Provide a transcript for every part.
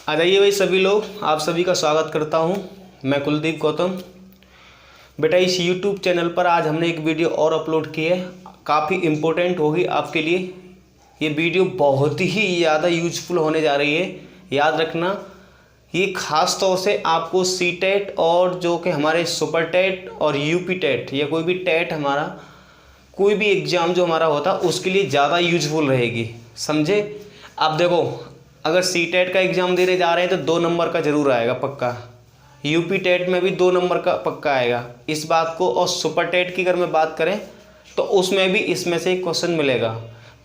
आ जाइए भाई सभी लोग, आप सभी का स्वागत करता हूं। मैं कुलदीप गौतम। बेटा इस YouTube चैनल पर आज हमने एक वीडियो और अपलोड की है, काफ़ी इम्पोर्टेंट होगी आपके लिए। ये वीडियो बहुत ही ज़्यादा यूजफुल होने जा रही है। याद रखना, ये ख़ास तौर से आपको CTET और जो कि हमारे सुपर टेट और UP टेट या कोई भी टेट हमारा कोई भी एग्ज़ाम जो हमारा होता है उसके लिए ज़्यादा यूजफुल रहेगी, समझे। आप देखो, अगर CTET का एग्ज़ाम देने जा रहे हैं तो 2 नंबर का ज़रूर आएगा पक्का। UP टेट में भी 2 नंबर का पक्का आएगा इस बात को। और सुपर टेट की अगर मैं बात करें तो उसमें भी इसमें से एक क्वेश्चन मिलेगा।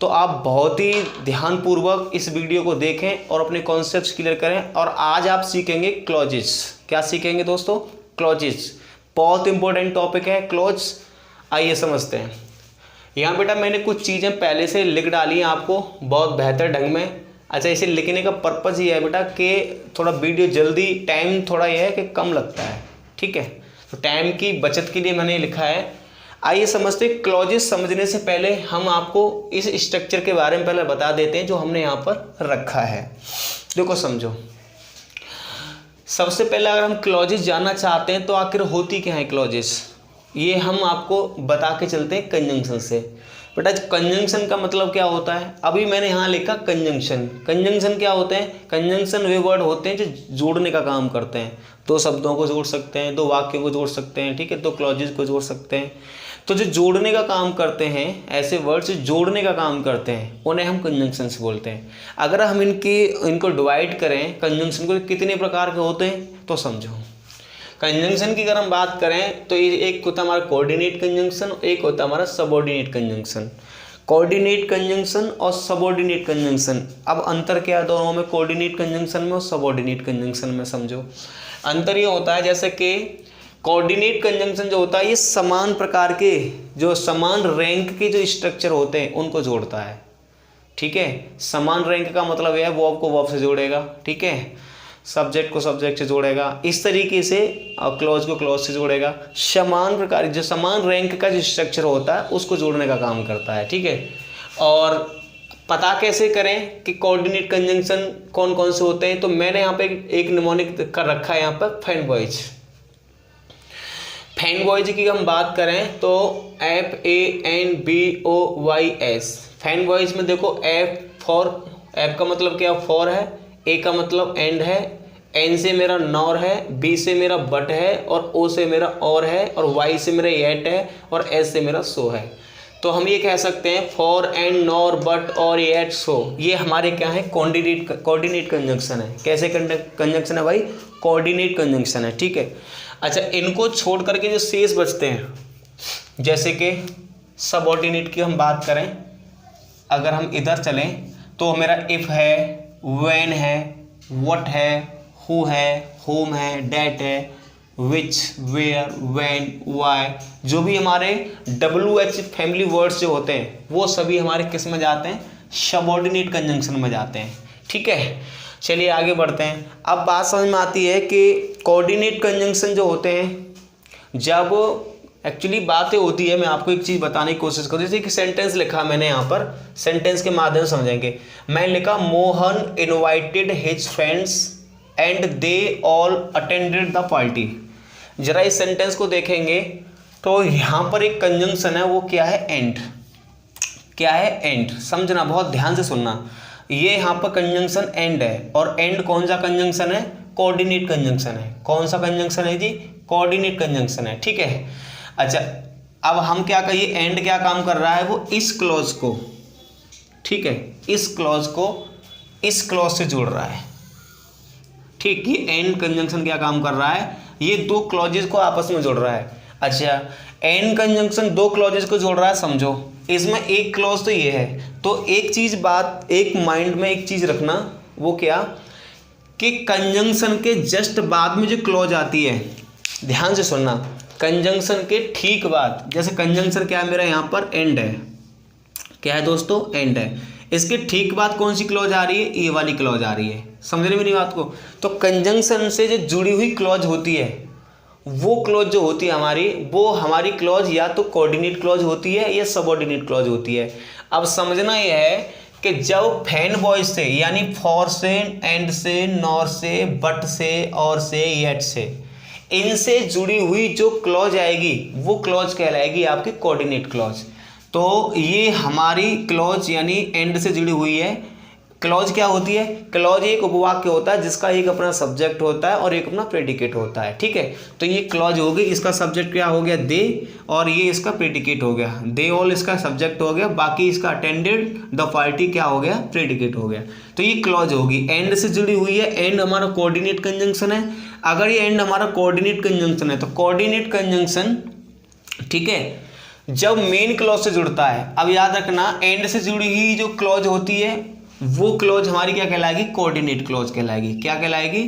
तो आप बहुत ही ध्यानपूर्वक इस वीडियो को देखें और अपने कॉन्सेप्ट्स क्लियर करें। और आज आप सीखेंगे क्लॉजेस। क्या सीखेंगे दोस्तों? क्लॉजेस। बहुत इंपॉर्टेंट टॉपिक है क्लॉज। आइए समझते हैं। यहाँ बेटा मैंने कुछ चीज़ें पहले से लिख डाली हैं आपको बहुत बेहतर ढंग में। अच्छा, इसे लिखने का पर्पज़ ये है बेटा कि थोड़ा वीडियो जल्दी, टाइम थोड़ा ये है कि कम लगता है, ठीक है। तो टाइम की बचत के लिए मैंने लिखा है। आइए समझते हैं। क्लॉजेस समझने से पहले हम आपको इस स्ट्रक्चर के बारे में पहले बता देते हैं जो हमने यहाँ पर रखा है। देखो समझो, सबसे पहले अगर हम क्लॉजेस जानना चाहते हैं तो आखिर होती क्या है क्लॉजेस, ये हम आपको बता के चलते हैं कंजंक्शन से। बेटा कंजंक्शन का मतलब क्या होता है? अभी मैंने यहाँ लिखा कंजंक्शन। कंजंक्शन क्या होते हैं? कंजंक्शन वे वर्ड होते हैं जो जोड़ने का काम करते हैं। 2 शब्दों को जोड़ सकते हैं, 2 वाक्यों को जोड़ सकते हैं, ठीक है, 2 क्लॉजेस को जोड़ सकते हैं। तो जो जोड़ने का काम करते हैं, ऐसे वर्ड्स जोड़ने का काम करते हैं, उन्हें हम कंजंक्शंस बोलते हैं। अगर हम इनको डिवाइड करें कंजंक्शन को कितने प्रकार के होते हैं तो समझो। कंजंक्शन की अगर हम बात करें तो एक होता है हमारा कोऑर्डिनेट कंजंक्शन, एक होता है हमारा सबऑर्डिनेट कंजंक्शन। कोऑर्डिनेट कंजंक्शन और सबऑर्डिनेट कंजंक्शन, अब अंतर क्या है दोनों में, कोऑर्डिनेट कंजंक्शन में और सबऑर्डिनेट कंजंक्शन में? समझो अंतर ये होता है जैसे कि कोऑर्डिनेट कंजंक्शन जो होता है ये समान प्रकार के, जो समान रैंक के जो स्ट्रक्चर होते हैं उनको जोड़ता है, ठीक है। समान रैंक का मतलब है वर्ब को वर्ब से जोड़ेगा, ठीक है, सब्जेक्ट को सब्जेक्ट से जोड़ेगा, इस तरीके से क्लॉज को क्लॉज से जोड़ेगा। समान प्रकार जो समान रैंक का जो स्ट्रक्चर होता है उसको जोड़ने का काम करता है, ठीक है। और पता कैसे करें कि कोऑर्डिनेट कंजंक्शन कौन कौन से होते हैं? तो मैंने यहाँ पे एक निमोनिक कर रखा है यहाँ पर, फैनबॉयज। फैनबॉयज की हम बात करें तो FANBOYS। फैनबॉयज में देखो F का मतलब क्या? फॉर है, A का मतलब एंड है, N से मेरा नॉर है, B से मेरा बट है, और O से मेरा और है, और Y से मेरा येट है, और S से मेरा सो है। तो हम ये कह सकते हैं फॉर एंड नॉर बट और येट सो, ये हमारे क्या है? कोऑर्डिनेट कंजंक्शन है। कैसे कंजंक्शन है भाई? कोऑर्डिनेट कंजंक्शन है, ठीक है। अच्छा, इनको छोड़ करके जो शेष बचते हैं, जैसे कि सबऑर्डिनेट की हम बात करें, अगर हम इधर चलें तो मेरा इफ है, व्हेन है, व्हाट है, हु है, होम है, डेट है, विच, वेयर, व्हेन, व्हाई, जो भी हमारे WH फैमिली वर्ड्स जो होते हैं वो सभी हमारे किस में जाते हैं? सबऑर्डिनेट कंजंक्शन में जाते हैं, ठीक है। चलिए आगे बढ़ते हैं। अब बात समझ में आती है कि कोऑर्डिनेट कंजंक्शन जो होते हैं, जब एक्चुअली बातें होती है, मैं आपको एक चीज़ बताने की कोशिश करूँ। जैसे कि सेंटेंस लिखा मैंने यहाँ पर, सेंटेंस के माध्यम से समझेंगे। मैं लिखा Mohan invited his friends and they all attended the party. जरा इस सेंटेंस को देखेंगे तो यहाँ पर एक कंजंक्शन है, वो क्या है? एंड। क्या है? एंड। समझना, बहुत ध्यान से सुनना। ये यहाँ पर कंजंक्शन एंड है, और एंड कौन सा कंजंक्शन है? कोऑर्डिनेट कंजंक्शन है। कौन सा कंजंक्शन है जी? कोऑर्डिनेट कंजंक्शन है, ठीक है। अच्छा, अब हम क्या कहिए, एंड क्या काम कर रहा है? वो इस क्लॉज को, ठीक है, इस क्लॉज को इस क्लॉज से जोड़ रहा है, ठीक। ये एंड कंजंक्शन क्या काम कर रहा है? ये 2 क्लॉजेस को आपस में जोड़ रहा है। अच्छा, एंड कंजंक्शन 2 क्लॉजेस को जोड़ रहा है, समझो। इसमें एक क्लॉज तो ये है, तो एक चीज बात, एक माइंड में एक चीज रखना, वो क्या कि कंजंक्शन के जस्ट बाद में जो क्लॉज आती है, ध्यान से सुनना, कंजंक्शन के ठीक बाद, जैसे कंजंक्शन क्या है मेरा यहाँ पर? एंड है। क्या है दोस्तों? एंड है। इसके ठीक बाद कौन सी क्लॉज आ रही है? ये वाली क्लॉज आ रही है। समझ रहे मेरी बात को? तो कंजंक्शन से जो जुड़ी हुई क्लॉज होती है, वो क्लॉज जो होती है हमारी, वो हमारी क्लॉज या तो कोऑर्डिनेट क्लॉज होती है या सबऑर्डिनेट क्लॉज होती है। अब समझना यह है कि जब फैन वॉइस से यानी फॉर से, एंड से, नॉर से, बट से, और से, येट से, इनसे जुड़ी हुई जो क्लॉज आएगी वो क्लॉज कहलाएगी आपकी कोऑर्डिनेट क्लॉज। तो ये हमारी क्लॉज यानी एंड से जुड़ी हुई है। क्लॉज क्या होती है? क्लॉज एक उपवाक्य होता है जिसका एक अपना सब्जेक्ट होता है और एक अपना प्रेडिकेट होता है, ठीक है। तो ये क्लॉज हो गई, इसका सब्जेक्ट क्या हो गया? दे, और ये इसका प्रेडिकेट हो गया। दे ऑल इसका सब्जेक्ट हो गया, बाकी इसका अटेंडेड द पार्टी क्या हो गया? प्रेडिकेट हो गया। तो ये क्लॉज होगी, एंड से जुड़ी हुई है। एंड हमारा कोऑर्डिनेट कंजंक्शन है। अगर ये एंड हमारा कोऑर्डिनेट कंजंक्शन है तो कोऑर्डिनेट कंजंक्शन, ठीक है, जब मेन क्लॉज से जुड़ता है, अब याद रखना एंड से जुड़ी हुई जो क्लॉज होती है वो क्लॉज हमारी क्या कहलाएगी? कोऑर्डिनेट क्लॉज कहलाएगी। क्या कहलाएगी?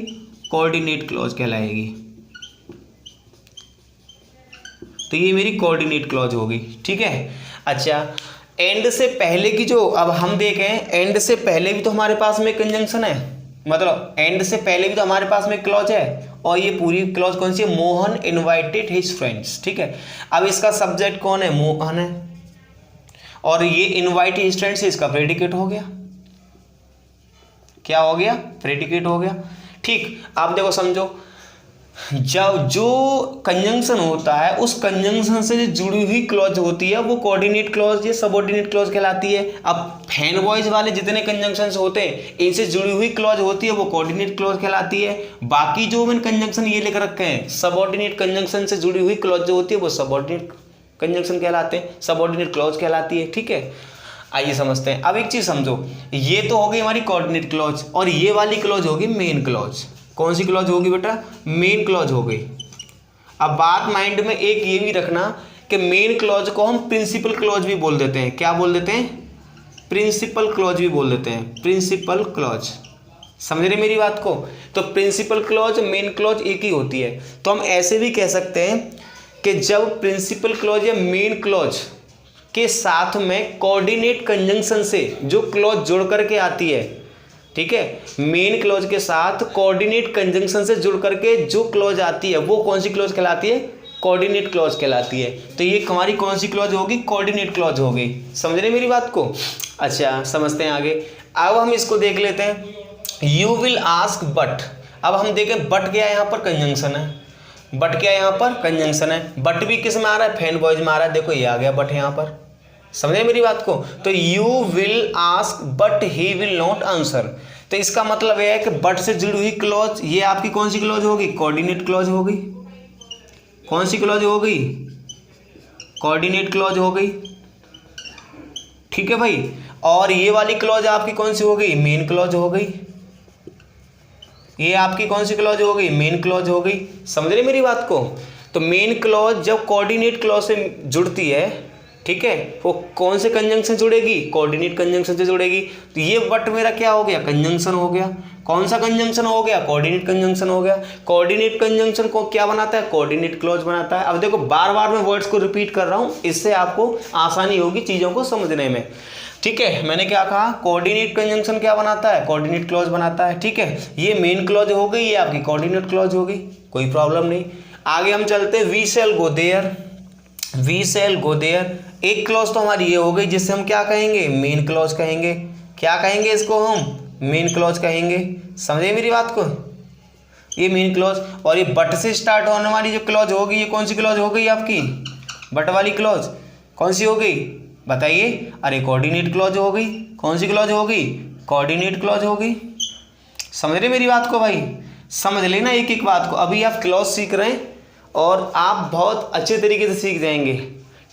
कोऑर्डिनेट क्लॉज कहलाएगी। तो ये मेरी कोऑर्डिनेट क्लॉज होगी, ठीक है। अच्छा, एंड से पहले की जो, अब हम देखें एंड से पहले भी तो हमारे पास में कंजंक्शन है, मतलब एंड से पहले भी तो हमारे पास में क्लॉज है, और ये पूरी क्लॉज कौन सी है? मोहन इनवाइटेड हिज फ्रेंड्स, ठीक है। अब इसका सब्जेक्ट कौन है? मोहन है, और ये इनवाइट हिज फ्रेंड्स इसका प्रेडिकेट हो गया। क्या हो गया? प्रेडिकेट हो गया, ठीक। आप देखो समझो, जब जो कंजंक्शन होता है उस कंजंक्शन से जो जुड़ी हुई क्लॉज होती है वो कोऑर्डिनेट क्लॉज या सबऑर्डिनेट क्लॉज कहलाती है। अब फैन वॉइस वाले जितने कंजंक्शंस होते हैं इनसे जुड़ी हुई क्लॉज होती है वो कोऑर्डिनेट क्लॉज कहलाती है। बाकी जो मैंने कंजंक्शन ये लेकर रखे हैं सबऑर्डिनेट कंजंक्शन से जुड़ी हुई क्लॉज जो होती है वो सबऑर्डिनेट कंजंक्शन कहलाते हैं, सबऑर्डिनेट क्लॉज कहलाती है, ठीक है। आइए समझते हैं। अब एक चीज समझो, ये तो हो गई हमारी कोऑर्डिनेट क्लॉज, और ये वाली क्लॉज होगी मेन क्लॉज। कौन सी क्लॉज होगी बेटा? मेन क्लॉज हो गई। अब बात माइंड में एक ये भी रखना कि मेन क्लॉज को हम प्रिंसिपल क्लॉज भी बोल देते हैं। क्या बोल देते हैं? प्रिंसिपल क्लॉज भी बोल देते हैं, प्रिंसिपल क्लॉज। समझ रहे मेरी बात को? तो प्रिंसिपल क्लॉज मेन क्लॉज एक ही होती है। तो हम ऐसे भी कह सकते हैं कि जब प्रिंसिपल क्लॉज या मेन क्लॉज के साथ में कोऑर्डिनेट कंजंक्शन से जो क्लॉज जुड़ करके आती है, ठीक है, मेन क्लॉज के साथ कोऑर्डिनेट कंजंक्शन से जुड़ करके जो क्लॉज आती है वो कौन सी क्लॉज कहलाती है? कोऑर्डिनेट क्लॉज कहलाती है। तो ये हमारी कौन सी क्लॉज होगी? कोऑर्डिनेट क्लॉज हो गई। समझ रहे मेरी बात को? अच्छा, समझते हैं आगे। अब हम इसको देख लेते हैं। You will ask but. अब हम देखें बट क्या है? यहाँ पर कंजंक्शन है। बट क्या है? यहाँ पर कंजंक्शन है। बट भी किस में आ रहा है? फैन वॉइस में आ रहा है। देखो ये आ गया बट यहाँ पर। समझे मेरी बात को? तो you will ask but he will not answer. तो इसका मतलब यह है कि बट से जुड़ी हुई क्लॉज ये आपकी कौन सी क्लॉज होगी? कोऑर्डिनेट क्लॉज हो गई। कौन सी क्लॉज हो गई? कोऑर्डिनेट क्लॉज हो गई, ठीक है भाई। और ये वाली क्लॉज आपकी कौन सी हो गई? मेन क्लॉज हो गई। ये आपकी कौन सी क्लॉज हो गई? मेन क्लॉज हो गई। समझ रहे मेरी बात को? तो मेन क्लॉज जब कोऑर्डिनेट क्लॉज से जुड़ती है, ठीक है, वो कौन से कंजंक्शन से जुड़ेगी? कोऑर्डिनेट कंजंक्शन से जुड़ेगी। तो ये बट मेरा क्या हो गया? कंजंक्शन हो गया। कौन सा कंजंक्शन हो गया? कोऑर्डिनेट कंजंक्शन हो गया। कोऑर्डिनेट कंजंक्शन को क्या बनाता है? कोऑर्डिनेट क्लॉज बनाता है। अब देखो बार बार मैं वर्ड्स को रिपीट कर रहा हूँ, इससे आपको आसानी होगी चीज़ों को समझने में, ठीक है। मैंने क्या कहा? कोऑर्डिनेट कंजंक्शन क्या बनाता है? कोऑर्डिनेट क्लॉज बनाता है, ठीक है। ये मेन क्लॉज हो गई, ये आपकी कोऑर्डिनेट क्लॉज हो गई, कोई प्रॉब्लम नहीं। आगे हम चलते हैं। We shall go there. We shall go there एक क्लॉज तो हमारी ये हो गई जिससे हम क्या कहेंगे? मेन क्लॉज कहेंगे। क्या कहेंगे इसको हम? मेन क्लॉज कहेंगे। समझे मेरी बात को? ये मेन क्लॉज। और ये बट से स्टार्ट होने वाली जो क्लॉज होगी ये कौन सी क्लॉज हो गई आपकी? बट वाली क्लॉज कौन सी हो गई? बताइए। अरे कोऑर्डिनेट क्लॉज हो गई। कौन सी क्लॉज हो गई? कोऑर्डिनेट क्लॉज हो गई। समझ रहे मेरी बात को भाई? समझ लेना एक एक बात को। अभी आप क्लॉज सीख रहे हैं और आप बहुत अच्छे तरीके से सीख जाएंगे,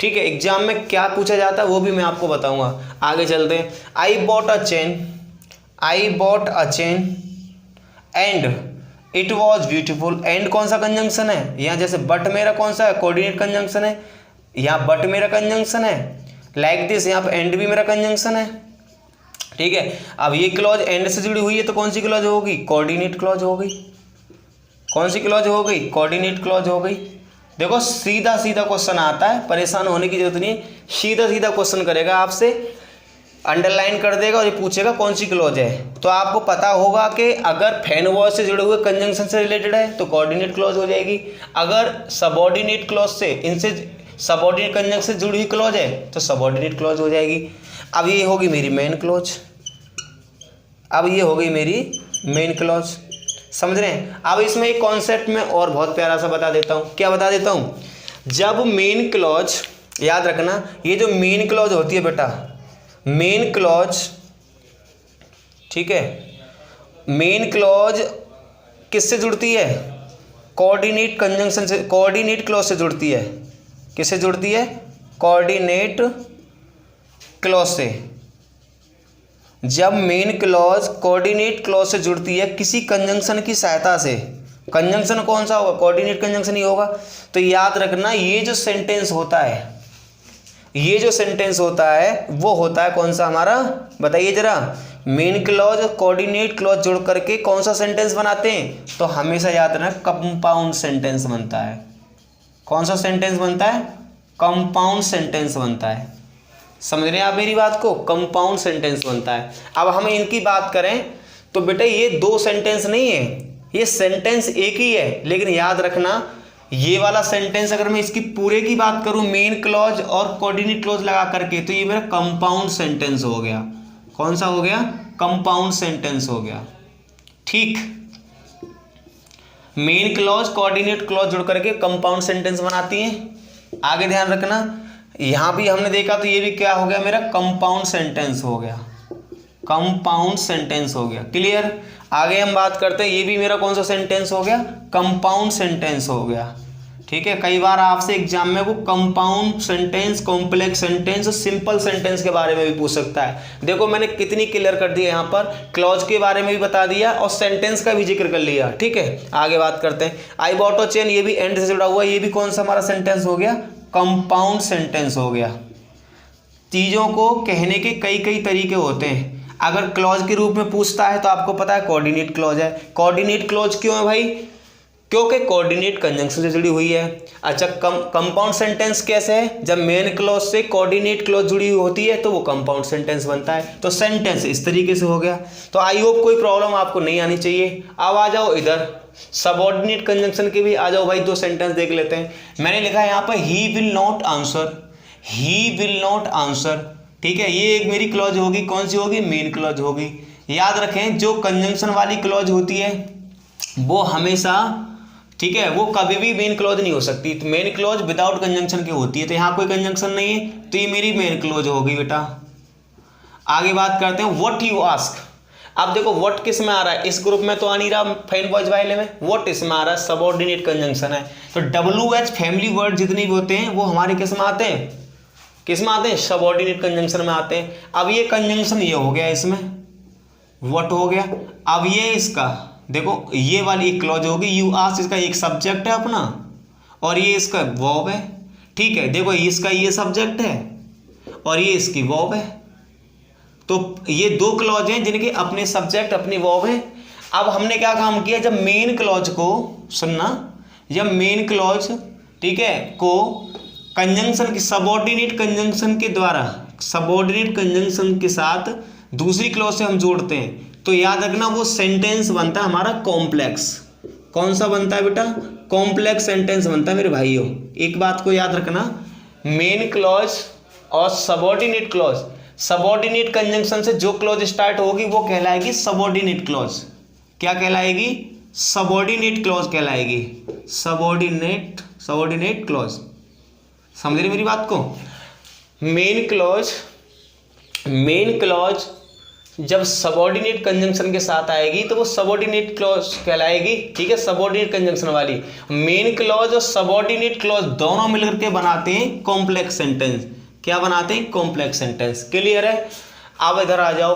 ठीक है। एग्जाम में क्या पूछा जाता है वो भी मैं आपको बताऊंगा। आगे चलते हैं। I bought a chain. I bought a chain and it was beautiful. And कौन सा कंजंक्शन है? यहाँ जैसे बट मेरा कौन सा है? कोऑर्डिनेट कंजंक्शन है। यहाँ बट मेरा कंजंक्शन है। लाइक दिस यहाँ पे एंड भी मेरा कंजंक्शन है, ठीक है। अब ये क्लॉज एंड से जुड़ी हुई है तो कौन सी क्लॉज होगी? कोऑर्डिनेट क्लॉज हो गई। कौन सी क्लॉज हो गई? कोऑर्डिनेट क्लॉज हो गई। देखो सीधा सीधा क्वेश्चन आता है, परेशान होने की जरूरत नहीं। सीधा सीधा क्वेश्चन करेगा आपसे, अंडरलाइन कर देगा और ये पूछेगा कौन सी क्लॉज है। तो आपको पता होगा कि अगर फैन वॉइस से जुड़े हुए कंजंक्शन से रिलेटेड है तो कोऑर्डिनेट क्लॉज हो जाएगी। अगर सबऑर्डिनेट क्लॉज से इनसे सबऑर्डिनेट कंजंक्शन से जुड़ी हुई क्लॉज है तो सबऑर्डिनेट क्लॉज हो जाएगी। अब ये होगी मेरी मेन क्लॉज, अब ये हो गई मेरी मेन क्लॉज, समझ रहे हैं। अब इसमें एक कॉन्सेप्ट में और बहुत प्यारा सा बता देता हूँ। क्या बता देता हूँ? जब मेन क्लॉज, याद रखना, ये जो मेन क्लॉज होती है बेटा, मेन क्लॉज, ठीक है, मेन क्लॉज किससे जुड़ती है? कोऑर्डिनेट कंजंक्शन से, कोऑर्डिनेट क्लॉज से जुड़ती है। किससे जुड़ती है? कोऑर्डिनेट क्लॉज से। जब मेन क्लॉज कोऑर्डिनेट क्लॉज से जुड़ती है किसी कंजंक्शन की सहायता से, कंजंक्शन कौन सा होगा? कोऑर्डिनेट कंजंक्शन ही होगा। तो याद रखना, ये जो सेंटेंस होता है, ये जो सेंटेंस होता है वो होता है कौन सा हमारा? बताइए जरा। मेन क्लॉज और कोऑर्डिनेट क्लॉज जोड़ करके कौन सा सेंटेंस बनाते हैं? तो हमेशा याद रखना, कंपाउंड सेंटेंस बनता है। कौन सा सेंटेंस बनता है? कंपाउंड सेंटेंस बनता है। समझ रहे हैं आप मेरी बात को? कंपाउंड सेंटेंस बनता है। अब हम इनकी बात करें तो बेटा ये दो सेंटेंस नहीं है, ये सेंटेंस एक ही है। लेकिन याद रखना, ये वाला सेंटेंस अगर मैं इसकी पूरे की बात करूं मेन क्लॉज और कोऑर्डिनेट क्लॉज लगा करके, तो ये मेरा कंपाउंड सेंटेंस हो गया। कौन सा हो गया? कंपाउंड सेंटेंस हो गया। ठीक, मेन क्लॉज कोऑर्डिनेट क्लॉज जुड़ करके कंपाउंड सेंटेंस बनाती हैं। आगे ध्यान रखना, यहां भी हमने देखा तो ये भी क्या हो गया मेरा? कंपाउंड सेंटेंस हो गया, कंपाउंड सेंटेंस हो गया। क्लियर? आगे हम बात करते हैं, ये भी मेरा कौन सा सेंटेंस हो गया? कंपाउंड सेंटेंस हो गया। ठीक है, कई बार आपसे एग्जाम में वो compound sentence, complex sentence, simple sentence के बारे में भी पूछ सकता है। देखो मैंने कितनी क्लियर कर दिया, यहाँ पर क्लॉज के बारे में भी बता दिया और सेंटेंस का भी जिक्र कर लिया। ठीक है, आगे बात करते हैं। आइबॉटो चेन, ये भी एंड से जुड़ा हुआ, ये भी कौन सा हमारा सेंटेंस हो गया? कंपाउंड सेंटेंस हो गया। चीज़ों को कहने के कई कई तरीके होते हैं। अगर क्लॉज के रूप में पूछता है तो आपको पता है कोऑर्डिनेट क्लॉज है। कोऑर्डिनेट क्लॉज क्यों है भाई? क्योंकि कोऑर्डिनेट कंजंक्शन से जुड़ी हुई है। अच्छा, कंपाउंड सेंटेंस कैसे है? जब मेन क्लॉज से कोऑर्डिनेट क्लॉज जुड़ी हुई होती है तो वो कंपाउंड सेंटेंस बनता है। तो सेंटेंस इस तरीके से हो गया। तो आई होप कोई प्रॉब्लम आपको नहीं आनी चाहिए। अब आ जाओ इधर, सबऑर्डिनेट कंजंक्शन के भी आ जाओ भाई, दो सेंटेंस देख लेते हैं। मैंने लिखा है यहाँ पर he will not answer, he will not answer. ठीक है, ये एक मेरी क्लॉज होगी। कौन सी होगी? मेन क्लॉज होगी। याद रखें, जो कंजंक्शन वाली क्लॉज होती है वो हमेशा, ठीक है, वो कभी भी मेन क्लॉज नहीं हो सकती। तो मेन क्लॉज विदाउट कंजंक्शन की होती है। तो यहाँ कोई कंजंक्शन नहीं है, तो ये मेरी मेन क्लॉज होगी बेटा। आगे बात करते हैं, व्हाट यू आस्क। अब देखो व्हाट किस में आ रहा है? इस ग्रुप में तो आ नहीं रहा, फाइन बॉयज वाले में व्हाट इसमें आ रहा है, सबऑर्डिनेट कंजंक्शन है। तो WH फैमिली वर्ड जितने भी होते हैं वो हमारे किस में आते हैं? किस में आते हैं? सबऑर्डिनेट कंजंक्शन में आते हैं। अब ये कंजंक्शन ये हो गया, इसमें व्हाट हो गया। अब ये इसका देखो, ये वाली एक क्लॉज होगी, यू आस्क, इसका एक सब्जेक्ट है अपना और ये इसका वर्ब है। ठीक है, देखो इसका ये सब्जेक्ट है और ये इसकी वर्ब है। तो ये दो क्लॉज हैं जिनके अपने सब्जेक्ट अपनी वर्ब है। अब हमने क्या काम किया, जब मेन क्लॉज को, सुनना, जब मेन क्लॉज, ठीक है, को कंजंक्शन की, सबऑर्डिनेट कंजंक्शन के द्वारा, सबऑर्डिनेट कंजंक्शन के साथ दूसरी क्लॉज से हम जोड़ते हैं, तो याद रखना वो सेंटेंस बनता है हमारा कॉम्प्लेक्स। कौन सा बनता है बेटा? कॉम्प्लेक्स सेंटेंस बनता है मेरे भाइयों। एक बात को याद रखना, मेन क्लॉज और सबऑर्डिनेट क्लॉज, सबऑर्डिनेट कंजंक्शन से जो क्लॉज स्टार्ट होगी वो कहलाएगी सबऑर्डिनेट क्लॉज। क्या कहलाएगी? सबऑर्डिनेट क्लॉज कहलाएगी। Subordinate clause. समझ रहे मेरी बात को? मेन क्लॉज जब सबऑर्डिनेट कंजंक्शन के साथ आएगी तो वो सबऑर्डिनेट क्लॉज कहलाएगी। ठीक है, सबऑर्डिनेट कंजंक्शन वाली। मेन क्लॉज और सबऑर्डिनेट क्लॉज दोनों मिलकर के बनाते हैं कॉम्प्लेक्स सेंटेंस। क्या बनाते हैं? Complex sentence. क्लियर है? अब इधर आ जाओ,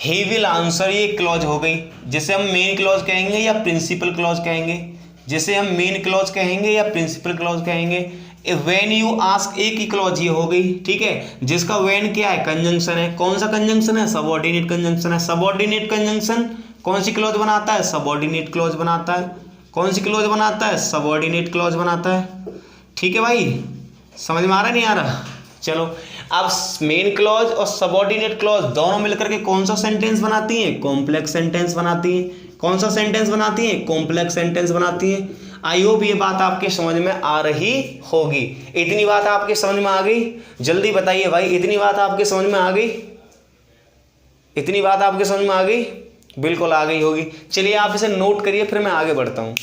ही विल आंसर, ये क्लॉज हो गई, जिसे हम मेन क्लॉज कहेंगे या प्रिंसिपल क्लॉज कहेंगे। जिसे हम मेन क्लॉज कहेंगे या प्रिंसिपल क्लॉज कहेंगे। व्हेन यू आस्क, एक ही क्लॉज ये हो गई। ठीक है, जिसका व्हेन क्या है? कंजंक्शन है। कौन सा कंजंक्शन है? सबऑर्डिनेट कंजंक्शन है। सबऑर्डिनेट कंजंक्शन कौन सी क्लॉज बनाता है? सबऑर्डिनेट क्लॉज बनाता है। कौन सी क्लॉज बनाता है? सबऑर्डिनेट क्लॉज बनाता है। ठीक है भाई, समझ में आ रहा नहीं आ रहा? चलो, अब मेन क्लॉज और सबऑर्डिनेट क्लॉज दोनों मिलकर के कौन सा सेंटेंस बनाती हैं? कॉम्प्लेक्स सेंटेंस बनाती हैं। कौन सा सेंटेंस बनाती हैं? कॉम्प्लेक्स सेंटेंस बनाती हैं। आई होप ये बात आपके समझ में आ रही होगी। इतनी बात आपके समझ में आ गई? जल्दी बताइए भाई, इतनी बात आपके समझ में आ गई? इतनी बात आपके समझ में आ गई? बिल्कुल आ गई होगी। चलिए आप इसे नोट करिए, फिर मैं आगे बढ़ता हूँ।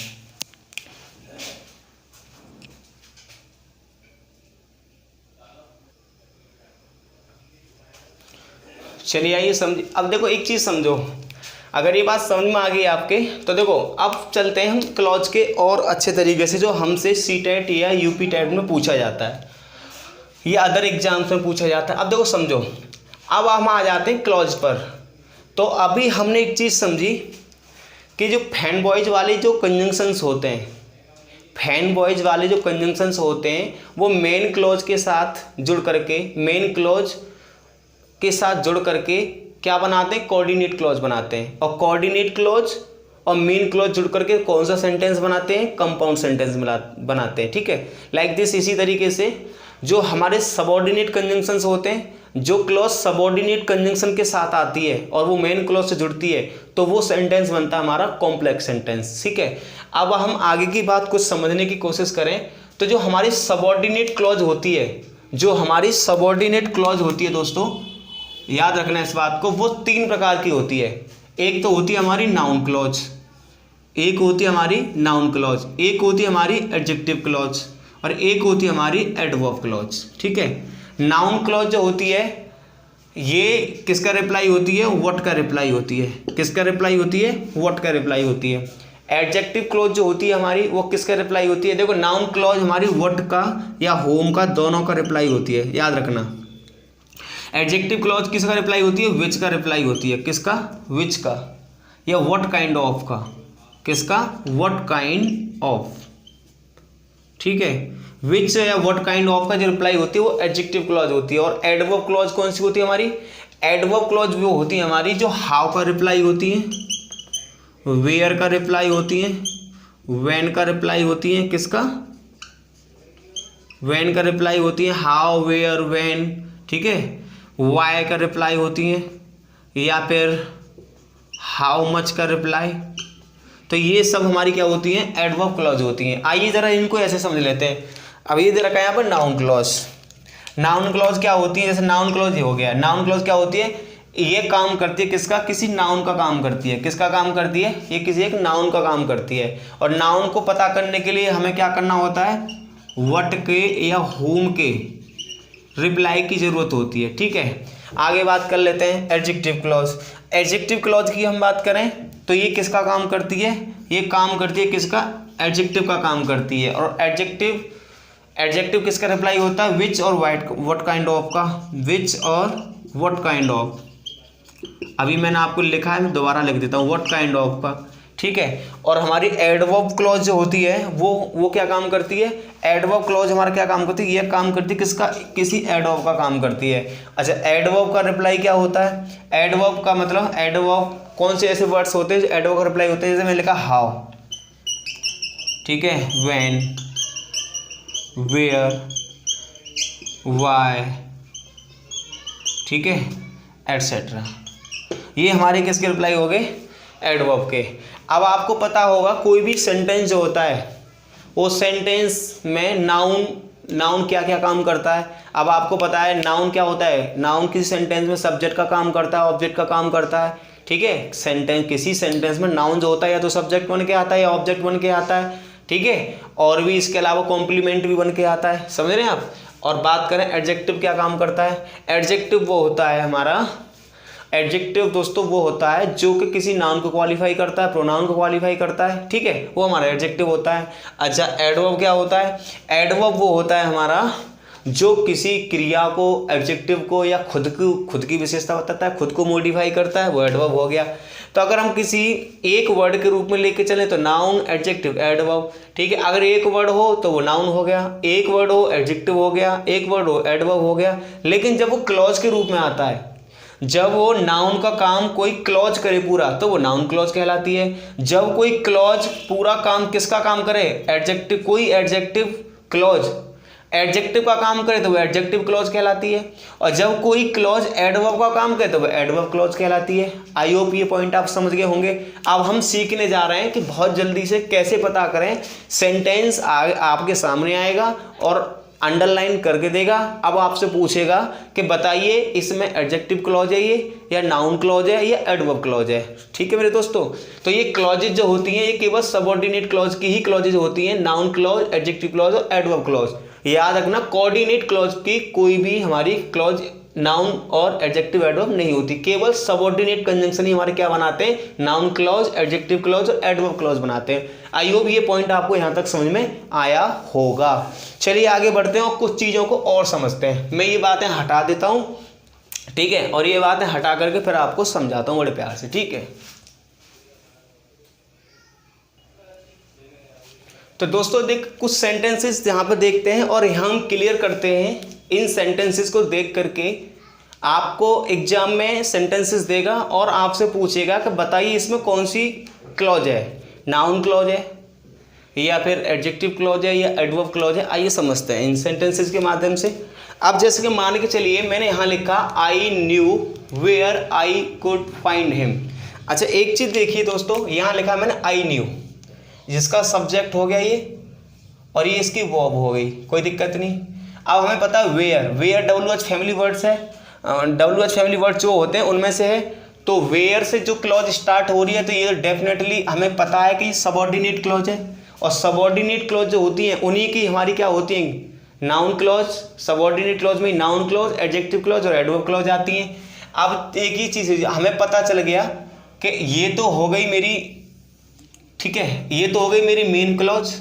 चलिए आइए समझ। अब देखो एक चीज़ समझो, अगर ये बात समझ में आ गई आपके, तो देखो अब चलते हैं हम क्लॉज के और अच्छे तरीके से, जो हमसे सीटेट या यूपी टेट में पूछा जाता है या अदर एग्जाम्स में पूछा जाता है। अब देखो समझो, अब हम आ जाते हैं क्लॉज पर। तो अभी हमने एक चीज़ समझी कि जो फैन बॉयज वाले जो कंजंक्शंस होते हैं, फैन बॉयज वाले जो कंजंक्शंस होते हैं वो मेन क्लॉज के साथ जुड़ करके, मेन क्लॉज के साथ जुड़ करके क्या बनाते हैं, कोऑर्डिनेट क्लॉज बनाते हैं। और कोऑर्डिनेट क्लॉज और मेन क्लॉज जुड़ करके कौन सा सेंटेंस बनाते हैं, कंपाउंड सेंटेंस बनाते हैं। ठीक है, लाइक दिस। इसी तरीके से जो हमारे सबऑर्डिनेट कंजंक्शंस होते हैं, जो क्लॉज सबऑर्डिनेट कंजंक्शन के साथ आती है और वो मेन क्लॉज से जुड़ती है, तो वो सेंटेंस बनता है हमारा कॉम्प्लेक्स सेंटेंस। ठीक है, अब हम आगे की बात कुछ समझने की कोशिश करें तो जो हमारी सबऑर्डिनेट क्लॉज होती है, जो हमारी सबऑर्डिनेट क्लॉज होती है दोस्तों, याद रखना इस बात को, वो 3 प्रकार की होती है। एक तो होती है हमारी नाउन क्लॉज, एक होती है हमारी नाउन क्लॉज, एक होती है हमारी एडजेक्टिव क्लॉज, और एक होती है हमारी एडवर्ब क्लॉज। ठीक है, नाउन क्लॉज जो होती है ये किसका रिप्लाई होती है, व्हाट का रिप्लाई होती है। किसका रिप्लाई होती है, व्हाट का रिप्लाई होती है। एडजेक्टिव क्लॉज जो होती है हमारी, वो किसका रिप्लाई होती है। देखो नाउन क्लॉज हमारी व्हाट का या होम का, दोनों का रिप्लाई होती है, याद रखना। एडजेक्टिव क्लॉज किसका रिप्लाई होती है, विच का रिप्लाई होती है। किसका, विच का, या व्हाट काइंड ऑफ का। किसका, व्हाट काइंड ऑफ। ठीक है, विच या व्हाट काइंड ऑफ का जो रिप्लाई होती है वो एडजेक्टिव क्लॉज होती है। और एडवर्ब क्लॉज कौन सी होती है हमारी, एडवर्ब क्लॉज वो होती है हमारी जो हाउ का रिप्लाई होती है, वेयर का रिप्लाई होती है, व्हेन का रिप्लाई होती है। किसका, व्हेन का रिप्लाई होती है, हाउ, वेयर, व्हेन। ठीक है, वाई का रिप्लाई होती है, या फिर हाउ मच का रिप्लाई। तो ये सब हमारी क्या होती हैं, एडवर्ब क्लॉज होती हैं। आइए ज़रा इनको ऐसे समझ लेते हैं। अब ये दे रखा है यहाँ पर नाउन क्लॉज। नाउन क्लॉज क्या होती है, जैसे नाउन क्लॉज ये हो गया। नाउन क्लॉज क्या होती है, ये काम करती है किसका, किसी नाउन का काम करती है। किसका काम करती है, ये किसी एक नाउन का काम करती है। और नाउन को पता करने के लिए हमें क्या करना होता है, व्हाट के या होम के रिप्लाई की ज़रूरत होती है। ठीक है, आगे बात कर लेते हैं एडजेक्टिव क्लॉज। एडजेक्टिव क्लॉज की हम बात करें तो ये किसका काम करती है, ये काम करती है किसका, एडजेक्टिव का काम करती है। और एडजेक्टिव किसका रिप्लाई होता है, विच और व्हाट काइंड ऑफ का, विच और व्हाट काइंड ऑफ। अभी मैंने आपको लिखा है, मैं दोबारा लिख देता हूँ, व्हाट काइंड ऑफ का। ठीक है, और हमारी एडवर्ब क्लॉज जो होती है वो क्या काम करती है, एडवर्ब क्लॉज हमारा क्या काम करती है, ये काम करती है किसका, किसी एडवर्ब का काम करती है। अच्छा, एडवर्ब का रिप्लाई क्या होता है, एडवर्ब का मतलब, एडवर्ब कौन से ऐसे वर्ड्स होते हैं जो एडवर्ब का रिप्लाई होते हैं, जैसे मैंने लिखा हाउ, ठीक है, व्हेन, वेयर, वाई, ठीक है, एटसेट्रा। ये हमारे किसके रिप्लाई हो गए, एडवर्ब के। अब आपको पता होगा कोई भी सेंटेंस जो होता है वो सेंटेंस में नाउन क्या क्या काम करता है। अब आपको पता है नाउन क्या होता है, नाउन किसी सेंटेंस में सब्जेक्ट का काम करता है, ऑब्जेक्ट का काम करता है। ठीक है, किसी सेंटेंस में नाउन जो होता है या तो सब्जेक्ट बन के आता है या ऑब्जेक्ट बन के आता है। ठीक है, और भी इसके अलावा कॉम्प्लीमेंट भी बन के आता है, समझ रहे हैं आप। और बात करें एडजेक्टिव क्या काम करता है, एडजेक्टिव वो होता है हमारा, एडजेक्टिव दोस्तों वो होता है जो कि किसी नाउन को क्वालिफाई करता है, प्रोनाउन को क्वालिफाई करता है। ठीक है, वो हमारा एडजेक्टिव होता है। अच्छा, एडवर्ब क्या होता है, एडवर्ब वो होता है हमारा जो किसी क्रिया को, एडजेक्टिव को या खुद की विशेषता बताता है, खुद को मॉडिफाई करता है, वो एडवर्ब हो गया। तो अगर हम किसी एक वर्ड के रूप में लेके चले तो नाउन, एडजेक्टिव, एडवर्ब। ठीक है, अगर एक वर्ड हो तो वो नाउन हो गया, एक वर्ड हो एडजेक्टिव हो गया, एक वर्ड हो एडवर्ब हो गया। लेकिन जब वो क्लॉज के रूप में आता है, जब वो नाउन का काम कोई क्लॉज करे पूरा, तो वो नाउन क्लॉज कहलाती है। जब कोई क्लॉज पूरा काम किसका काम करे, एडजेक्टिव, कोई एडजेक्टिव क्लॉज एडजेक्टिव का काम करे तो वो एडजेक्टिव क्लॉज कहलाती है। और जब कोई क्लॉज एडवर्ब का काम करे तो वो एडवर्ब क्लॉज कहलाती है। आई होप ये पॉइंट आप समझ गए होंगे। अब हम सीखने जा रहे हैं कि बहुत जल्दी से कैसे पता करें, सेंटेंस आपके सामने आएगा और अंडरलाइन करके देगा। अब आपसे पूछेगा कि बताइए इसमें एडजेक्टिव क्लॉज है ये, या नाउन क्लॉज है, या एडवर्ब क्लॉज है। ठीक है मेरे दोस्तों, तो ये क्लॉजेज जो होती हैं ये केवल सबऑर्डिनेट क्लॉज की ही क्लॉजेज होती हैं, नाउन क्लॉज, एडजेक्टिव क्लॉज और एडवर्ब क्लॉज। याद रखना, कोऑर्डिनेट क्लॉज की कोई भी हमारी क्लॉज नाउन और एडजेक्टिव एडवर्ब नहीं होती, केवल सबऑर्डिनेट कंजंक्शन ही हमारे क्या बनाते हैं, नाउन क्लॉज, एडजेक्टिव क्लॉज और एडवर्ब क्लॉज बनाते हैं। आई होप ये पॉइंट आपको यहां तक समझ में आया होगा। चलिए आगे बढ़ते हैं और कुछ चीजों को और समझते हैं। मैं ये बातें हटा देता हूं, ठीक है, और ये बातें हटा करके फिर आपको समझाता हूं बड़े प्यार से, ठीक है। तो दोस्तों देख, कुछ सेंटेंसेस यहाँ पे देखते हैं और यहाँ हम क्लियर करते हैं। इन सेंटेंसेस को देख करके आपको एग्जाम में सेंटेंसेस देगा और आपसे पूछेगा कि बताइए इसमें कौन सी क्लॉज है, नाउन क्लॉज है या फिर एडजेक्टिव क्लॉज है या एडवर्ब क्लॉज है। आइए समझते हैं इन सेंटेंसेस के माध्यम से। अब जैसे कि मान के चलिए मैंने यहाँ लिखा I knew where I could find him. अच्छा एक चीज़ देखिए दोस्तों, यहाँ लिखा मैंने आई न्यू, जिसका सब्जेक्ट हो गया ये और ये इसकी वर्ब हो गई, कोई दिक्कत नहीं। अब हमें पता है where, where WH family words है, WH फैमिली वर्ड्स जो होते हैं उनमें से है। तो वेयर से जो क्लॉज स्टार्ट हो रही है तो ये डेफिनेटली हमें पता है कि सबऑर्डिनेट क्लॉज है, और सबऑर्डिनेट क्लॉज जो होती हैं उन्हीं की हमारी क्या होती हैं, नाउन क्लॉज। सबऑर्डिनेट क्लॉज में नाउन क्लॉज, एडजेक्टिव क्लॉज और एडवर्ब क्लॉज आती हैं। अब एक ही चीज़ हमें पता चल गया कि ये तो हो गई मेरी, ठीक है, ये तो हो गई मेरी मेन क्लॉज,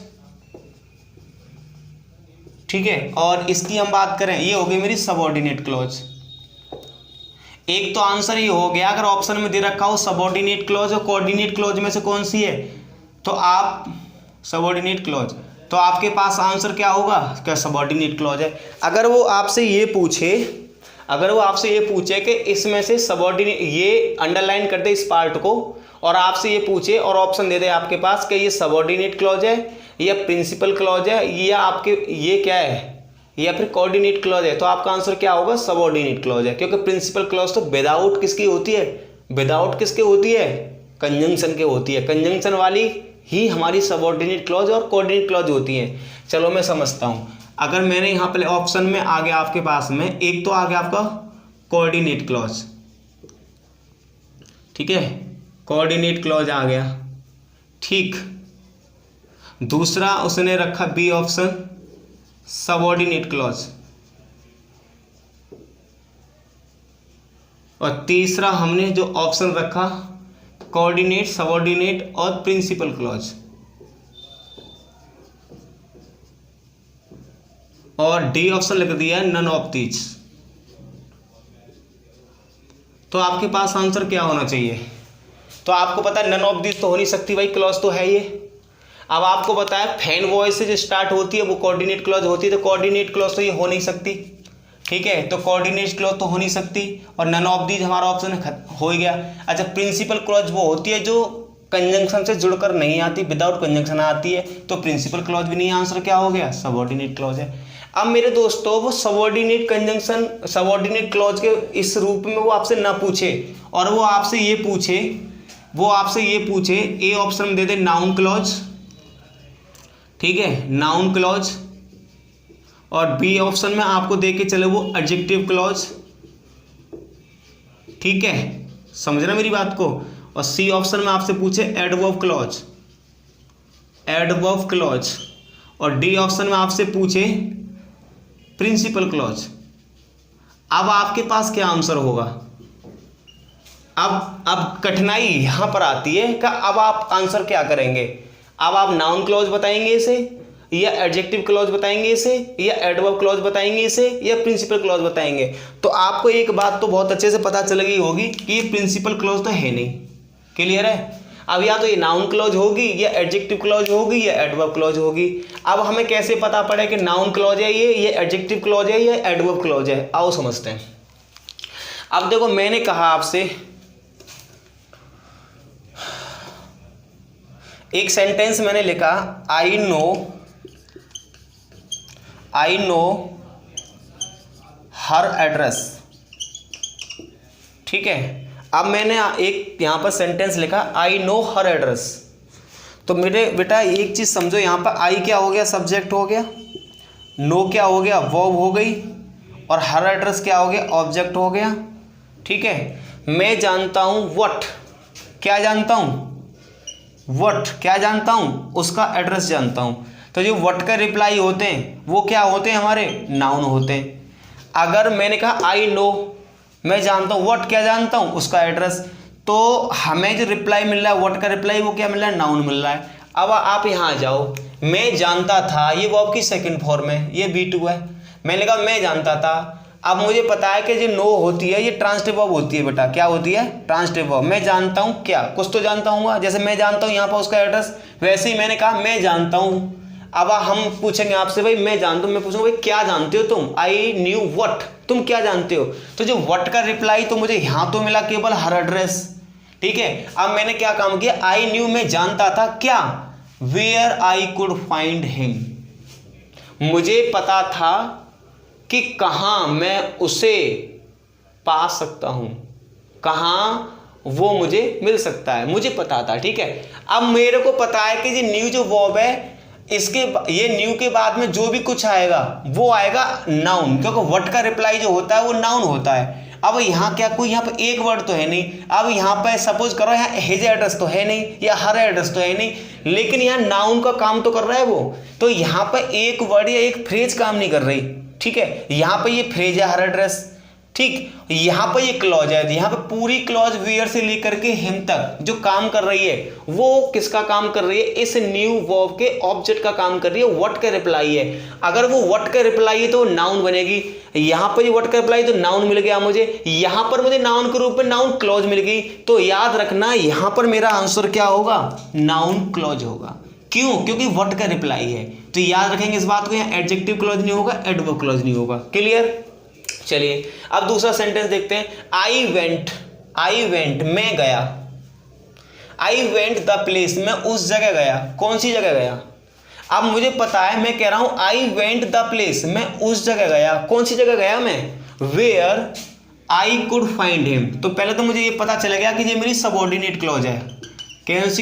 ठीक है, और इसकी हम बात करें ये हो गई मेरी सबऑर्डिनेट क्लॉज। एक तो आंसर ये हो गया, अगर ऑप्शन में दे रखा हो सबऑर्डिनेट क्लॉज और कोऑर्डिनेट क्लॉज में से कौन सी है, तो आप सबऑर्डिनेट क्लॉज, तो आपके पास आंसर क्या होगा, क्या सबऑर्डिनेट क्लॉज है। अगर वो आपसे ये पूछे, अगर वो आपसे ये पूछे कि इसमें से सबऑर्डिनेट, ये अंडरलाइन कर दे इस पार्ट को, और आपसे ये पूछे और ऑप्शन दे दे आपके पास कि ये सबऑर्डिनेट क्लॉज है या प्रिंसिपल क्लॉज है या आपके ये क्या है या फिर कोऑर्डिनेट क्लॉज है, तो आपका आंसर क्या होगा, सबऑर्डिनेट क्लॉज है। क्योंकि प्रिंसिपल क्लॉज तो विदाउट किसकी होती है, विदाउट किसके होती है, कंजंक्शन के होती है, कंजंक्शन वाली ही हमारी सबऑर्डिनेट क्लॉज और कोऑर्डिनेट क्लॉज होती है। चलो मैं समझता हूँ, अगर मैंने यहाँ पे ऑप्शन में आ गया आपके पास में, एक तो आ गया आपका कोऑर्डिनेट क्लॉज, ठीक है, कोऑर्डिनेट क्लॉज आ गया, ठीक। दूसरा उसने रखा बी ऑप्शन, सबऑर्डिनेट क्लॉज, और तीसरा हमने जो ऑप्शन रखा कोऑर्डिनेट, सबऑर्डिनेट और प्रिंसिपल क्लॉज, और डी ऑप्शन लिख दिया नन ऑफ दीज। तो आपके पास आंसर क्या होना चाहिए, तो आपको पता है नन ऑफ दीज तो हो नहीं सकती भाई, क्लॉज तो है ये। अब आपको बताया फैन वॉइस से जो स्टार्ट होती है वो कोऑर्डिनेट क्लॉज होती है, तो कोऑर्डिनेट क्लॉज तो ये हो नहीं सकती, ठीक है, तो कोऑर्डिनेट क्लॉज तो हो नहीं सकती, और नन ऑफ दीज हमारा ऑप्शन हो गया। अच्छा प्रिंसिपल क्लॉज वो होती है जो कंजंक्शन से जुड़कर नहीं आती, विदाउट कंजंक्शन आती है, तो प्रिंसिपल क्लॉज भी नहीं, आंसर क्या हो गया, सबऑर्डिनेट क्लॉज है। अब मेरे दोस्तों वो सबऑर्डिनेट कंजंक्शन, सबऑर्डिनेट क्लॉज के इस रूप में वो आपसे ना पूछे और वो आपसे ये पूछे, वो आपसे ये पूछे ए ऑप्शन में दे दे नाउन क्लॉज, ठीक है, नाउन क्लॉज, और बी ऑप्शन में आपको दे के चले वो एडजेक्टिव क्लॉज, ठीक है, समझना मेरी बात को, और सी ऑप्शन में आपसे पूछे एडवर्ब क्लॉज, एडवर्ब क्लॉज, और डी ऑप्शन में आपसे पूछे प्रिंसिपल क्लॉज। अब आपके पास क्या आंसर होगा, अब कठिनाई यहां पर आती है कि अब आप आंसर क्या करेंगे। अब आप नाउन क्लॉज बताएंगे इसे, या एडजेक्टिव क्लॉज बताएंगे इसे, या एडवर्ब क्लॉज बताएंगे इसे, या प्रिंसिपल क्लॉज बताएंगे। तो आपको एक बात तो बहुत अच्छे से पता चल गई होगी कि ये प्रिंसिपल क्लॉज तो है नहीं, क्लियर है। अब या तो ये नाउन क्लॉज होगी, या एडजेक्टिव क्लॉज होगी, या एडवर्ब क्लॉज होगी। अब हमें कैसे पता पड़े कि नाउन क्लॉज है ये एडजेक्टिव क्लॉज है, या एडवर्ब क्लॉज है, आओ समझते हैं। अब देखो मैंने कहा आपसे एक सेंटेंस मैंने लिखा आई नो हर एड्रेस, ठीक है। अब मैंने एक यहां पर सेंटेंस लिखा आई नो हर एड्रेस। तो मेरे बेटा एक चीज समझो, यहां पर आई क्या हो गया, सब्जेक्ट हो गया, नो क्या हो गया, वर्ब हो गई, और हर एड्रेस क्या हो गया, ऑब्जेक्ट हो गया। ठीक है, मैं जानता हूं व्हाट, क्या जानता हूं, व्हाट क्या जानता हूं, उसका एड्रेस जानता हूं। तो जो व्हाट का रिप्लाई होते हैं वो क्या होते हैं, हमारे नाउन होते हैं। अगर मैंने कहा आई नो, मैं जानता हूं, व्हाट क्या जानता हूं, उसका एड्रेस, तो हमें जो रिप्लाई मिल रहा है व्हाट का रिप्लाई, वो क्या मिल रहा है, नाउन मिल रहा है। अब आप यहाँ आ जाओ, मैं जानता था, ये वर्ब की सेकंड फॉर्म है, ये V2 है। मैंने कहा मैं जानता था, अब मुझे पता है कि जो नो होती है ये ट्रांजिटिव वर्ब होती है बेटा, क्या होती है, ट्रांजिटिव वर्ब। मैं जानता हूँ क्या, कुछ तो जानता हूँ, जैसे मैं जानता हूँ यहाँ पर उसका एड्रेस, वैसे ही मैंने कहा मैं जानता हूँ। अब हम पूछेंगे आपसे, भाई मैं जानता हूँ, मैं पूछूंगा भाई क्या जानते हो तुम, आई न्यू व्हाट, तुम क्या जानते हो। तो जो व्हाट का रिप्लाई तो मुझे यहाँ तो मिला केवल हर एड्रेस। ठीक है, अब मैंने क्या काम किया, आई न्यू मैं जानता था क्या, where I could find him, मुझे पता था कि कहाँ मैं उसे पा सकता हूँ, कहाँ वो मुझे मिल सकता है, मुझे पता था। ठीक है, अब मेरे को पता है कि ये न्यू जो वर्ब है, इसके ये न्यू के बाद में जो भी कुछ आएगा वो आएगा नाउन, क्योंकि व्हाट का रिप्लाई जो होता है वो नाउन होता है। अब यहाँ क्या कोई यहाँ पर एक वर्ड तो है नहीं, अब यहाँ पर सपोज करो यहाँ हिज एड्रेस तो है नहीं या हर एड्रेस तो है नहीं, लेकिन यहाँ नाउन का काम तो कर रहा है वो, तो यहाँ पर एक वर्ड या एक फ्रेज काम नहीं कर रही। ठीक है, यहाँ पर ये फ्रेज है हर एड्रेस, ठीक, यहाँ पर ये क्लॉज है, यहाँ पे पूरी क्लॉज वेयर से लेकर के हिम तक जो काम कर रही है वो किसका काम कर रही है, इस न्यू वर्ब के ऑब्जेक्ट का काम कर रही है, व्हाट का रिप्लाई है। अगर वो व्हाट का रिप्लाई है तो नाउन बनेगी, यहाँ पर व्हाट का रिप्लाई तो नाउन मिल गया मुझे, यहाँ पर मुझे नाउन के रूप में नाउन क्लॉज मिल गई, तो याद रखना यहाँ पर मेरा आंसर क्या होगा, नाउन क्लॉज होगा। क्यों, क्योंकि व्हाट का रिप्लाई है, तो याद रखेंगे इस बात को, यहाँ एडजेक्टिव क्लॉज नहीं होगा, एडवर्ब क्लॉज नहीं होगा। क्लियर। चलिए अब दूसरा सेंटेंस देखते हैं, आई वेंट मैं गया, आई वेंट द प्लेस, मैं उस जगह गया, कौन सी जगह गया। अब मुझे पता है, मैं कह रहा हूं आई वेंट द प्लेस, मैं उस जगह गया, कौन सी जगह गया मैं, where I could find him. तो पहले तो मुझे ये पता चला गया कि ये मेरी सबऑर्डिनेट क्लॉज है।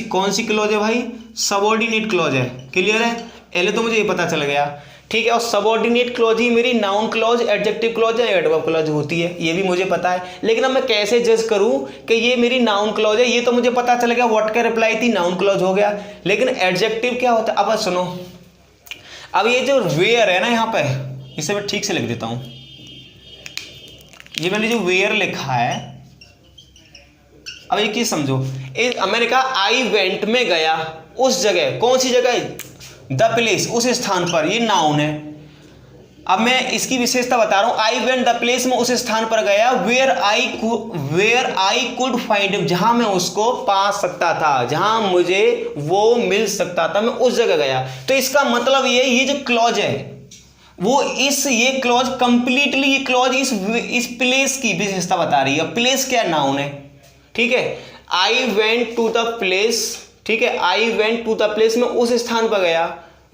कौन सी क्लॉज है भाई, सबऑर्डिनेट क्लॉज है। क्लियर है, पहले तो मुझे ये पता चल गया। ठीक है, और सबऑर्डिनेट क्लॉज ही मेरी नाउन क्लॉज, एडजेक्टिव क्लॉज या एडवर्ब क्लॉज होती है, ये भी मुझे पता है। लेकिन अब मैं कैसे जज करूं कि ये मेरी नाउन क्लॉज है, ये तो मुझे पता चल गया, व्हाट का रिप्लाई थी, नाउन क्लॉज हो गया, लेकिन एडजेक्टिव क्या होता है। अब सुनो, अब ये जो वेयर है ना, यहाँ पे इसे मैं ठीक से लिख देता हूं, ये मैंने जो वेयर लिखा है, अब ये चीज समझो, मैंने कहा आई वेंट में गया उस जगह, कौन सी जगह, द प्लेस, उस स्थान पर, ये नाउन है। अब मैं इसकी विशेषता बता रहा हूं, आई वेंट द प्लेस, में उस स्थान पर गया, वेयर आई कुड फाइंड, जहां मैं उसको पा सकता था, जहां मुझे वो मिल सकता था, मैं उस जगह गया। तो इसका मतलब ये जो क्लॉज है वो ये क्लॉज कंप्लीटली, ये क्लॉज इस प्लेस की विशेषता बता रही है। प्लेस क्या, नाउन है। ठीक है, I went to the place, ठीक है, I went to the place, में उस स्थान पर गया,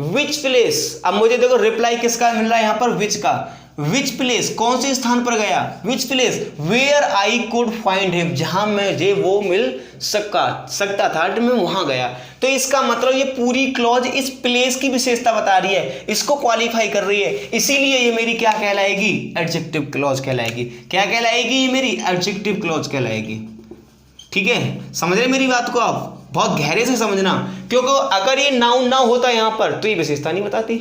विच प्लेस। अब मुझे देखो रिप्लाई किसका मिल रहा है यहाँ पर, विच का, विच प्लेस, कौन से स्थान पर गया, which place, where I could find him, जहां मुझे वो मिल सकता था, मैं वहां गया। तो इसका मतलब ये पूरी क्लॉज इस प्लेस की विशेषता बता रही है, इसको क्वालिफाई कर रही है, इसीलिए ये मेरी क्या कहलाएगी, एडजेक्टिव क्लॉज कहलाएगी। क्या कहलाएगी, ये मेरी एडजेक्टिव क्लॉज कहलाएगी। ठीक है, समझ रहे मेरी बात को आप, बहुत गहरे से समझना, क्योंकि अगर ये नाउन ना होता यहाँ पर तो ये विशेषता नहीं बताती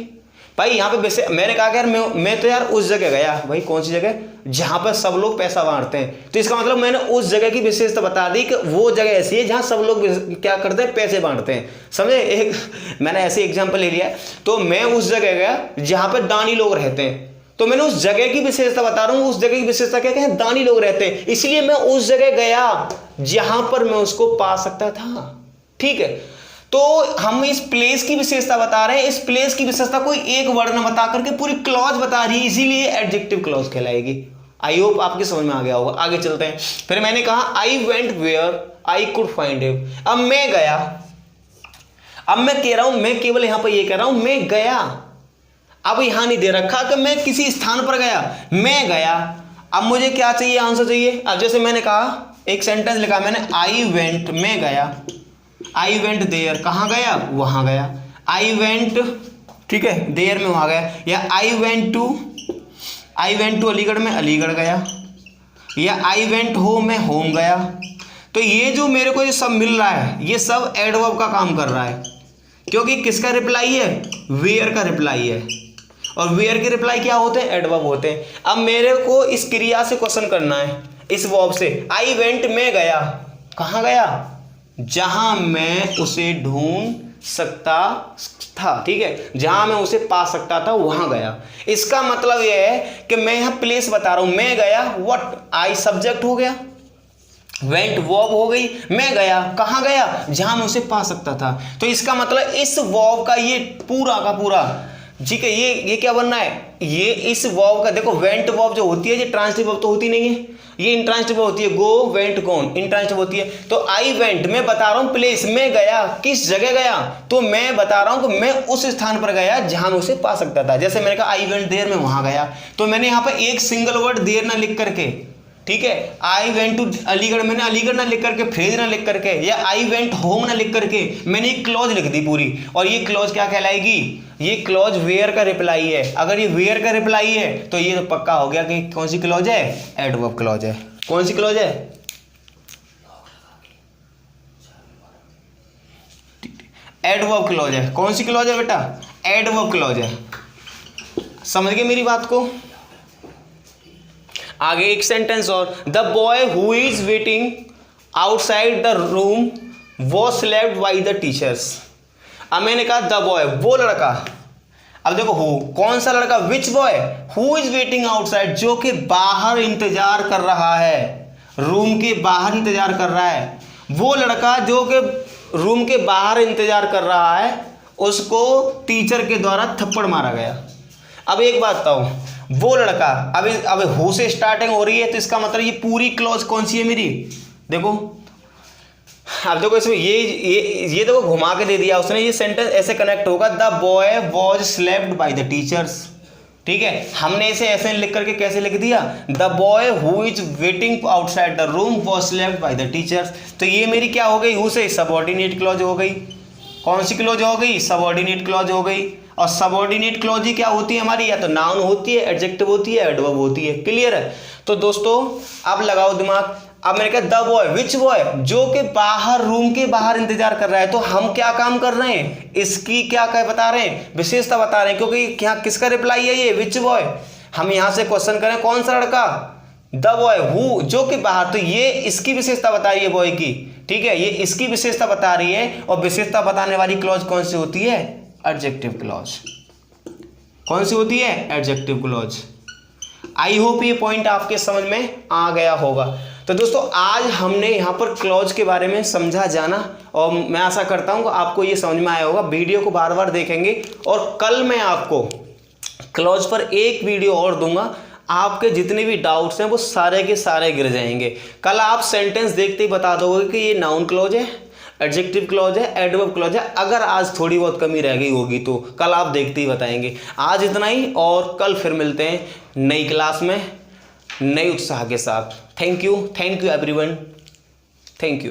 भाई। यहाँ पे मैंने कहा कि यार मैं तो यार उस जगह गया, भाई कौन सी जगह, जहाँ पर सब लोग पैसा बांटते हैं, तो इसका मतलब मैंने उस जगह की विशेषता बता दी कि वो जगह ऐसी है जहाँ सब लोग क्या करते हैं, पैसे बांटते हैं। समझे, एक मैंने ऐसे एग्जाम्पल ले लिया, तो मैं उस जगह गया जहाँ पर दानी लोग रहते हैं, तो मैंने उस जगह की विशेषता बता रहा हूं, उस जगह की विशेषता क्या है, दानी लोग रहते हैं, इसलिए मैं उस जगह गया जहां पर मैं उसको पा सकता था। ठीक है, तो हम इस प्लेस की विशेषता बता रहे हैं, इस प्लेस की विशेषता कोई एक वर्ड न बता करके पूरी क्लॉज बता रही है, इसीलिए एडजेक्टिव क्लॉज कहलाएगी। आई होप आपकी समझ में आ गया होगा। आगे चलते हैं, फिर मैंने कहा I went where I could find him, अब मैं गया, अब मैं कह रहा हूं, मैं केवल यहां पर यह कह रहा हूं मैं गया, अब यहां नहीं दे रखा कि मैं किसी स्थान पर गया, मैं गया। अब मुझे क्या चाहिए, आंसर चाहिए। अब जैसे मैंने कहा, एक सेंटेंस लिखा मैंने, आई वेंट मैं गया, आई वेंट देयर, कहां गया, वहां गया, आई वेंट ठीक है, देयर में वहाँ गया, या आई वेंट टू अलीगढ़ में अलीगढ़ गया, या आई वेंट होम में होम गया। तो ये जो मेरे को ये सब मिल रहा है ये सब एडवर्ब का काम कर रहा है, क्योंकि किसका रिप्लाई है, वेयर का रिप्लाई है, और वेयर के रिप्लाई क्या होते हैं, एडवर्ब होते हैं। अब मेरे को इस क्रिया से क्वेश्चन करना है, इस वर्ब से। आई वेंट में गया, कहाँ गया, जहां मैं उसे ढूंढ सकता था, ठीक है, जहां मैं उसे पा सकता था वहां गया। इसका मतलब यह है कि मैं यहां प्लेस बता रहा हूं, मैं गया, व्हाट, आई सब्जेक्ट हो गया, वेंट वर्ब हो गई, मैं गया, कहाँ गया, जहां मैं उसे पा सकता था। तो इसका मतलब इस वर्ब का ये पूरा का पूरा, ठीक है, ये क्या बनना है, ये इस वर्ब का, देखो वेंट वर्ब जो होती है ये ट्रांजिटिव वर्ब तो होती नहीं है, ये इंट्रांजिटिव होती है, गो वेंट गॉन, इंट्रांजिटिव होती है। तो आई वेंट मैं बता रहा हूं प्लेस, में गया, किस जगह गया, तो मैं बता रहा हूं कि मैं उस स्थान पर गया जहां मैं उसे पा सकता था। जैसे मैंने कहा आई वेंट देयर, में वहां गया, तो मैंने यहां पर एक सिंगल वर्ड देयर ना लिख करके, ठीक है, आई वेंट टू अलीगढ़, मैंने अलीगढ़ ना लिख करके, फ्रेज ना लिख करके, या आई वेंट होम ना लिख करके मैंने एक क्लॉज लिख दी पूरी, और ये क्लॉज क्या कहलाएगी, ये क्लॉज वेयर का रिप्लाई है। अगर ये वेयर का रिप्लाई है तो ये तो पक्का हो गया कि कौन सी क्लॉज है, एडवर्ब क्लॉज है। कौन सी क्लॉज है, एडवर्ब क्लॉज है। कौन सी क्लॉज है बेटा, एडवर्ब क्लॉज है। समझ गए मेरी बात को। आगे एक सेंटेंस और, the boy who is waiting outside the room was slept by the teachers. अब मैंने कहा द बॉय, वो लड़का, अब देखो हु, कौन सा लड़का, which boy, who is waiting outside, जो कि बाहर इंतजार कर रहा है, रूम के बाहर इंतजार कर रहा है। वो लड़का जो कि रूम के बाहर इंतजार कर रहा है, उसको टीचर के द्वारा थप्पड़ मारा गया। अब एक बात बताओ, वो लड़का, अब हु से स्टार्टिंग हो रही है, तो इसका मतलब ये पूरी क्लॉज कौन सी है मेरी, देखो, अब देखो इसमें ये देखो घुमा के दे दिया उसने, ये सेंटेंस ऐसे कनेक्ट होगा, the boy was slapped by the teachers, ठीक है, हमने इसे ऐसे लिख करके कैसे लिख दिया, the boy who is waiting outside the room was slapped by the teachers. तो ये मेरी क्या हो गई, हु से सबऑर्डिनेट क्लॉज हो गई। कौन सी क्लॉज हो गई, सबऑर्डिनेट क्लॉज हो गई। और सबऑर्डिनेट क्लॉज ही क्या होती है हमारी, या तो नाउन होती है, एडजेक्टिव होती है, एडवर्ब होती है। क्लियर है। तो दोस्तों अब लगाओ दिमाग। अब मैंने कहा द बॉय, विच बॉय, जो कि बाहर, रूम के बाहर इंतजार कर रहा है। तो हम क्या काम कर रहे हैं, इसकी क्या बता रहे हैं, विशेषता बता रहे हैं, क्योंकि क्या किसका रिप्लाई है ये, विच बॉय। हम यहां से क्वेश्चन करें कौन सा लड़का, द बॉय हु, जो कि बाहर, तो ये इसकी विशेषता बता रही है बॉय की, ठीक है, ये इसकी विशेषता बता रही है। और विशेषता बताने वाली क्लॉज कौन सी होती है, एडजेक्टिव क्लॉज। कौन सी होती है, एडजेक्टिव क्लॉज। आई होप ये पॉइंट आपके समझ में आ गया होगा। तो दोस्तों आज हमने यहाँ पर क्लॉज के बारे में समझा जाना, और मैं आशा करता हूँ कि आपको ये समझ में आया होगा। वीडियो को बार बार देखेंगे, और कल मैं आपको क्लॉज पर एक वीडियो और दूंगा। आपके जितने भी डाउट्स हैं वो सारे के सारे गिर जाएंगे। कल आप सेंटेंस देखते ही बता दोगे कि ये नाउन क्लॉज है, एडजेक्टिव क्लॉज है, एडवर्ब क्लॉज है। अगर आज थोड़ी बहुत कमी रह गई होगी तो कल आप देखते ही बताएंगे। आज इतना ही, और कल फिर मिलते हैं नई क्लास में नए उत्साह के साथ। Thank you everyone, thank you.